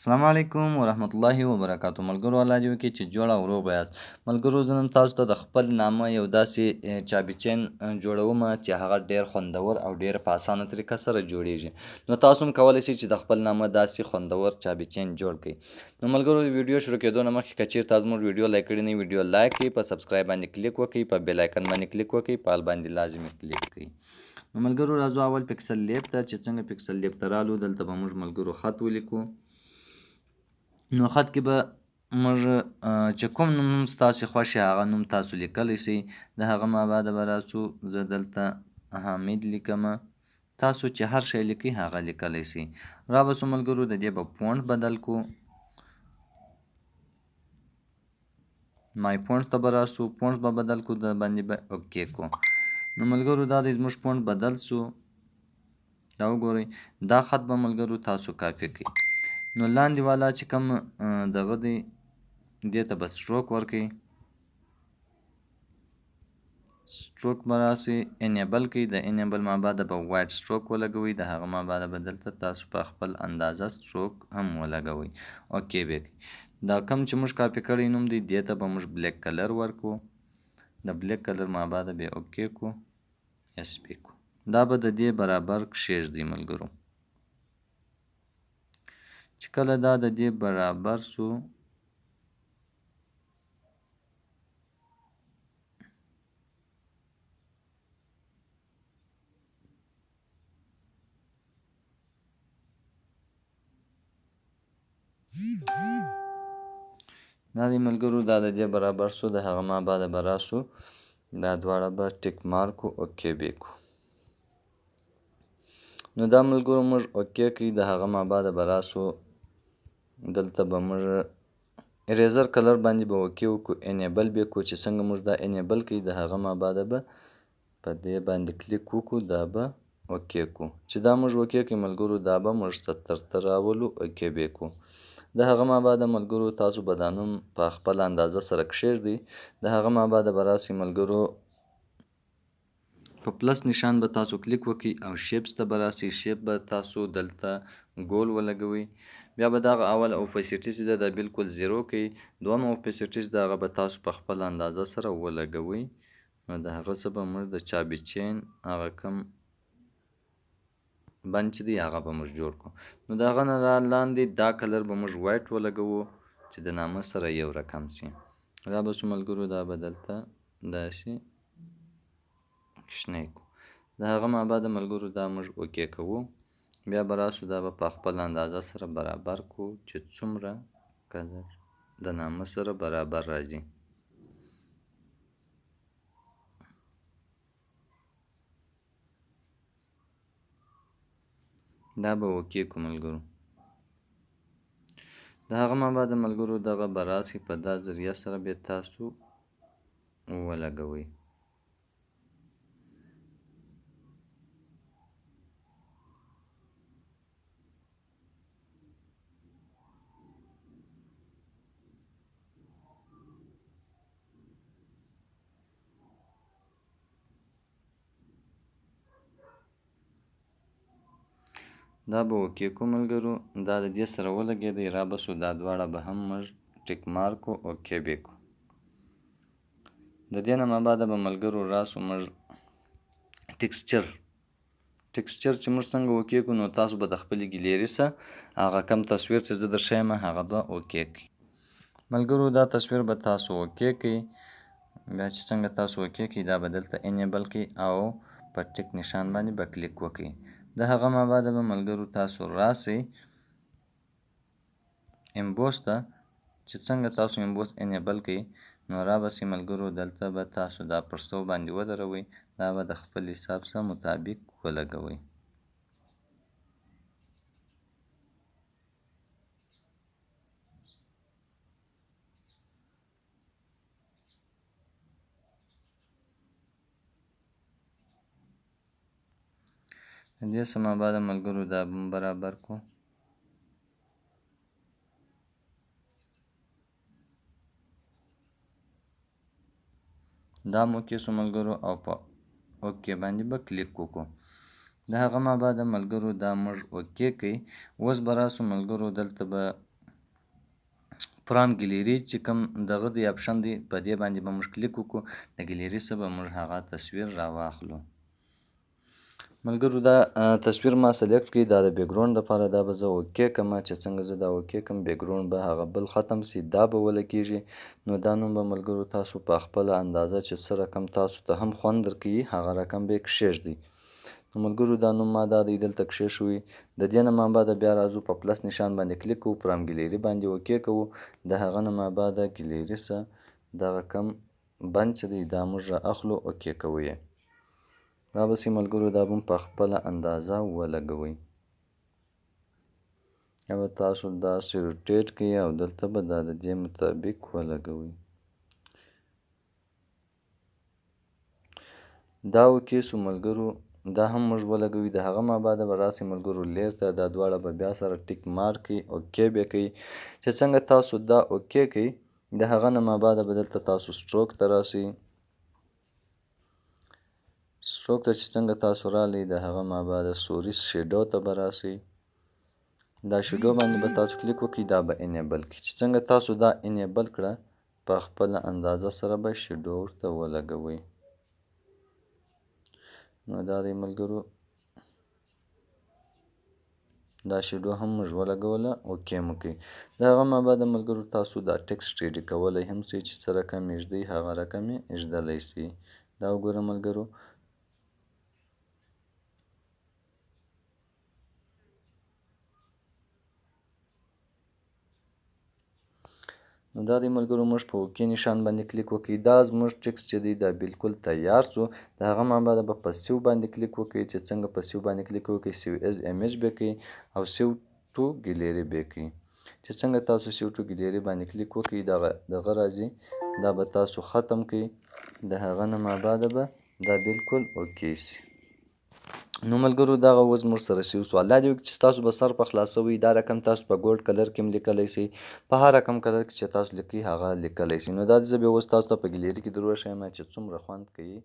السلام علیکم ورحمت الله وبرکاتو. ملګرو الله دې وکړي چې جوړ او روغ یاست. ملګرو زه نن تاسو ته د خپل نامه یو داسې چابي چین جوړوم چې هغه ډېر خوندور او ډېر په اسانه طریقه سره جوړیږي. نو تاسو هم کولی شئ چې د خپل نامه داسې خوندور چابي چین جوړ کړئ. نو ملګرو د ویډیو شروع کېدو نه مخکې که چېرته تاسو زموږ ویډیو لایک کړی نه وي ویډیو لایک کړئ، په سبسکرایب باندې کلیک وکړئ، په بیل آیکن باندې کلیک وکړئ، په آل باندې لازمي کلیک کړئ. نو ملګرو راځو اول پکسل لیب ته چې څنګه پکسل لیب ته رالو دلته به موږ ملګرو خط ولیکو. نو خط کې به موږ چې کوم نوم ستاسو خوښ هغه نوم تاسو لیکلی شئ. د هغه مابعده به راسو زه دلته حامد لیکم، تاسو چې هر شی لیکئ هغه لیکلی شئ. را به سو ملګرو د دې به فونټ بدل کو، مای فونټس ته به راسو، فونټس به بدل کو، د باندې به اوکې کو. نو ملګرو دا دی زموږ فونټ بدل سو، دا وګورئ. دا خط به ملګرو تاسو کاپي کړئ. نو لاندې والا چې کوم دغه دی دې ته به سټروک ورکئ، سټروک به راسئ انیبل کړئ، د انیبل مابعده به وایټ سټروک ولګوئ، د هغه مابعده به دلته تاسو په خپل اندازه سټروک هم ولګوئ، اوکې به کړئ. دا کوم چې موږ کاپي کړی نوم دی دې ته به موږ بلیک کلر ورکو، د بلیک کلر مابعده به اوکې کو، اس پی کو. دا به د دې برابر کښېږدئ ملګرو. چې کله دا د دې برابر سو دا دی ملګرو دا د دې برابر سو، د هغه مابعده به راسو دا دواړه به ټیک مارک کو، اوکې به کو. نو دا ملګرو موږ اوکې کړئ، د هغه مابعده به راسو دلته به موږ اریزر کلر باندې به اوکې وکړو، انیبل به کو. چې څنګه موږ دا انیبل کړئ د هغه مابعده به په دې باندې کلیک وکړو، دا به اوکې کو. چې دا موږ اوکې کړئ ملګرو دا به موږ 70 ته راولو، اوکې به کو. د هغه مابعده ملګرو تاسو به دا نوم په خپل اندازه سره کښېږدئ. د هغه مابعده به راسئ ملګرو په پلس نشان به تاسو کلیک وکړئ او شیپس ته به راسئ، شیپ به تاسو دلته ګول ولګوئ. بیا به دغه اول اوپیسیټي چې ده دا بالکل زیرو کړئ، دویم اوپیسیټي چې ده هغه به تاسو په خپل اندازه سره ولګوئ. نو د هغه څه به موږ د چابي چین هغه کوم بند چې دی هغه به موږ جوړ کړو. نو د هغه نه لاندې دا کلر به موږ وایټ ولګوو چې د نامه سره یو رقم سي. را به سو ملګرو دا به دلته داسې شنی کو. د هغه مابعده ملګرو دا موږ اوکې کوو. بیا به راسو دا به په خپل اندازه سره برابر کو چې څومره کلر د نامه سره برابر راځي. دا به اوکې کو ملګرو. د هغه مابعده ملګرو دغه به راسئ په دا ذریعه سره بیا تاسو ولګوئ. دا به اوکې کو ملګرو. دا د دې سره ولګېدی. را به سو دا دواړه به هم موږ ټیک مارک کو، اوکې به کو. د دې نه مابعده به ملګرو راسو موږ ټیکسچر چې موږ څنګه اوکې کو نو تاسو به د خپلې ګیلري څخه هغه کم تصویر چې زه درښیم هغه به اوکې کړئ. ملګرو دا تصویر به تاسو اوکې کړئ. بیا چې څنګه تاسو اوکې کړئ دا به دلته انیبل کړئ او په ټیک نشان باندې به کلیک وکړئ. د هغه مابعده به ملګرو تاسو راسئ امبوس ته، چې څنګه تاسو امبوس انیبل کړئ نو را به سئ ملګرو دلته به تاسو دا پر 100 باندې ودروئ، دا به د خپل حساب سره مطابق ولګوئ. د دې څخه مابعده ملګرو دا به برابر کو. دا مو اوکې سو ملګرو او په اوکې باندې به کلیک وکړو. د هغه مابعده ملګرو دا موږ اوکې کړئ. اوس به راسو ملګرو دلته به فرام ګیلري چې کوم دغه دی اپشن دی په دې باندې به موږ کلیک وکړو د ګیلري څخه به موږ هغه تصویر راواخلو. ملګرو دا تصویر ما سلیکټ کړي، دا د بیکګراوند دپاره دا به زه اوکې کړم. چې څنګه زه دا اوکې کړم بیکګراوند به هغه بل ختم سي، دا به ولګېږي. نو دا نوم به ملګرو تاسو په خپله اندازه چې څه رقم تاسو ته هم خوند درکوي هغه رقم به یې کښېږدئ. نو ملګرو دا نوم ما دا دی دلته کښېښوي. د دې نه ما بعده بیا راځو په پلس نشان باندې کلیک کوو، فرام ګیلري باندې اوکې کوو. د هغه نه ما بعده ګیلري څه دغه کم بند چې دی دا موږ را اخلو، اوکې کوو یې. رابسې ملګرو دا به په خپله اندازه ولګوئ. یا به تاسو داسې روټیټ کړئ او دلته به دا د دې مطابق ولګوئ. دا اوکې سو ملګرو، دا هم موږ ولګوي. د هغه ما بعده به راسئ ملګرو لیر ته، دا دواړه به بیا سره ټیک مارک کړئ، اوکې به کوئ. چې څنګه تاسو دا اوکې کوئ د هغه نه ما بعده به دلته تاسو سټروک ته راسئ. سټروک ته چې څنګه تاسو راغلئ د هغه ما بعده سوریس شیډو ته به راسئ. دا شیډو باندې به تاسو کلیک وکړئ، دا به انیبل کړئ. چې څنګه تاسو دا انیبل کړه په خپله اندازه سره به شیډو ورته ولګوئ. نو دا دی ملګرو، دا شیډو هم موږ ولګوله، اوکې مو کړئ. د هغه ما بعده ملګرو تاسو دا ټکسټ ریډي کولی هم سئ، چې څه رقم یې ږدئ هغه رقم یې ږدلی سئ. دا وګوره ملګرو، نو دا دی ملګرو موږ په اوکې نشان باندې کلیک وکړئ. دا زموږ ټکس چې دی دا بالکل تیار سو. د هغه ما بعده به په سیو باندې کلیک وکړئ. چې څنګه په سیو باندې کلیک وکړئ سیو ایز ایمیج به کړئ او سیو ټو ګیلري به کړئ. چې څنګه تاسو سیو ټو ګیلري باندې کلیک وکړئ دغه راځي، دا به تاسو ختم کړئ. د هغه نه ما بعده به دا بالکل اوکې سي. نو ملګرو دغه اوس موږ سره سیو سو. الله دې وکړي چې تاسو به سر په خلاصوئ. دا رقم تاسو په ګولډ کلر کې هم لیکلی سئ، په هر رقم کلر کې چې تاسو لیکئ هغه لیکلی سئ. نو دا زه بیا اوس تاسو ته په ګیلري کې در وښیم چې څومره خوند کوي.